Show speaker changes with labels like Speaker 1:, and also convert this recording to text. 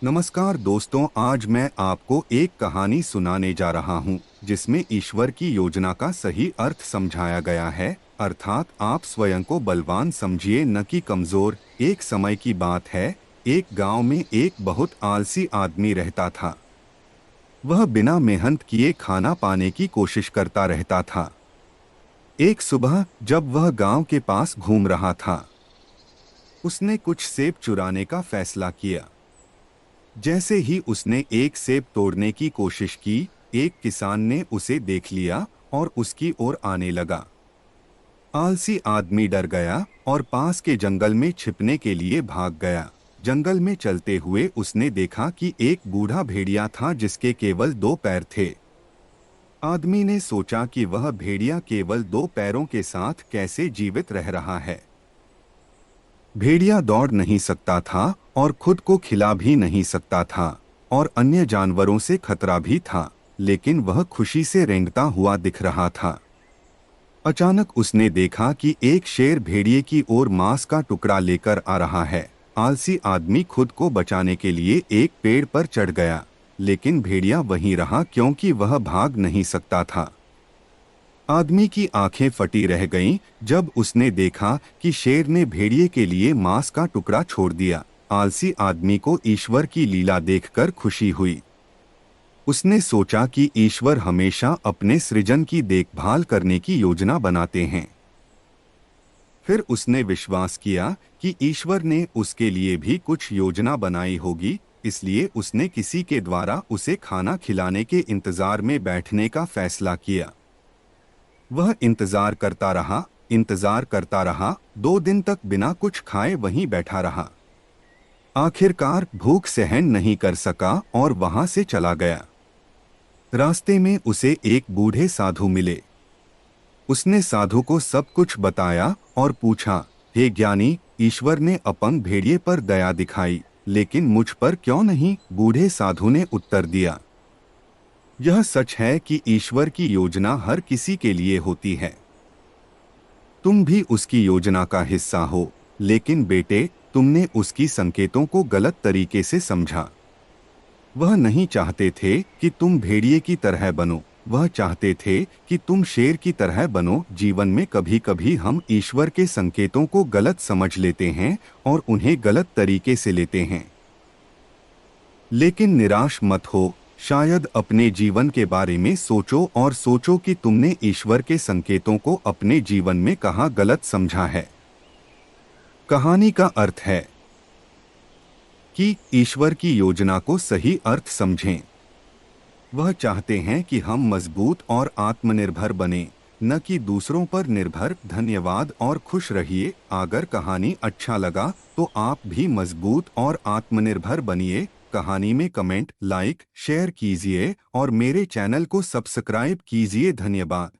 Speaker 1: नमस्कार दोस्तों, आज मैं आपको एक कहानी सुनाने जा रहा हूँ जिसमें ईश्वर की योजना का सही अर्थ समझाया गया है। अर्थात आप स्वयं को बलवान समझिए, न कि कमजोर। एक समय की बात है, एक गांव में एक बहुत आलसी आदमी रहता था। वह बिना मेहनत किए खाना पाने की कोशिश करता रहता था। एक सुबह जब वह गांव के पास घूम रहा था, उसने कुछ सेब चुराने का फैसला किया। जैसे ही उसने एक सेब तोड़ने की कोशिश की, एक किसान ने उसे देख लिया और उसकी ओर आने लगा। आलसी आदमी डर गया और पास के जंगल में छिपने के लिए भाग गया। जंगल में चलते हुए उसने देखा कि एक बूढ़ा भेड़िया था जिसके केवल 2 पैर थे। आदमी ने सोचा कि वह भेड़िया केवल 2 पैरों के साथ कैसे जीवित रह रहा है। भेड़िया दौड़ नहीं सकता था और खुद को खिला भी नहीं सकता था और अन्य जानवरों से खतरा भी था, लेकिन वह खुशी से रेंगता हुआ दिख रहा था। अचानक उसने देखा कि एक शेर भेड़िए की ओर मांस का टुकड़ा लेकर आ रहा है। आलसी आदमी खुद को बचाने के लिए एक पेड़ पर चढ़ गया, लेकिन भेड़िया वहीं रहा क्योंकि वह भाग नहीं सकता था। आदमी की आंखें फटी रह गईं जब उसने देखा कि शेर ने भेड़िए के लिए मांस का टुकड़ा छोड़ दिया। आलसी आदमी को ईश्वर की लीला देखकर खुशी हुई। उसने सोचा कि ईश्वर हमेशा अपने सृजन की देखभाल करने की योजना बनाते हैं। फिर उसने विश्वास किया कि ईश्वर ने उसके लिए भी कुछ योजना बनाई होगी, इसलिए उसने किसी के द्वारा उसे खाना खिलाने के इंतजार में बैठने का फैसला किया। वह इंतजार करता रहा। 2 दिन तक बिना कुछ खाए वहीं बैठा रहा। आखिरकार भूख सहन नहीं कर सका और वहां से चला गया। रास्ते में उसे एक बूढ़े साधु मिले। उसने साधु को सब कुछ बताया और पूछा, हे ज्ञानी, ईश्वर ने अपंग भेड़िए पर दया दिखाई, लेकिन मुझ पर क्यों नहीं? बूढ़े साधु ने उत्तर दिया, यह सच है कि ईश्वर की योजना हर किसी के लिए होती है। तुम भी उसकी योजना का हिस्सा हो, लेकिन बेटे, तुमने उसकी संकेतों को गलत तरीके से समझा। वह नहीं चाहते थे कि तुम भेड़िए की तरह बनो, वह चाहते थे कि तुम शेर की तरह बनो। जीवन में कभी कभी हम ईश्वर के संकेतों को गलत समझ लेते हैं और उन्हें गलत तरीके से लेते हैं। लेकिन निराश मत हो, शायद अपने जीवन के बारे में सोचो और सोचो कि तुमने ईश्वर के संकेतों को अपने जीवन में कहाँ गलत समझा है। कहानी का अर्थ है कि ईश्वर की योजना को सही अर्थ समझें। वह चाहते हैं कि हम मजबूत और आत्मनिर्भर बने, न कि दूसरों पर निर्भर। धन्यवाद और खुश रहिए। अगर कहानी अच्छा लगा तो आप भी मजबूत और आत्मनिर्भर बनिए। कहानी में कमेंट, लाइक, शेयर कीजिए और मेरे चैनल को सब्सक्राइब कीजिए। धन्यवाद।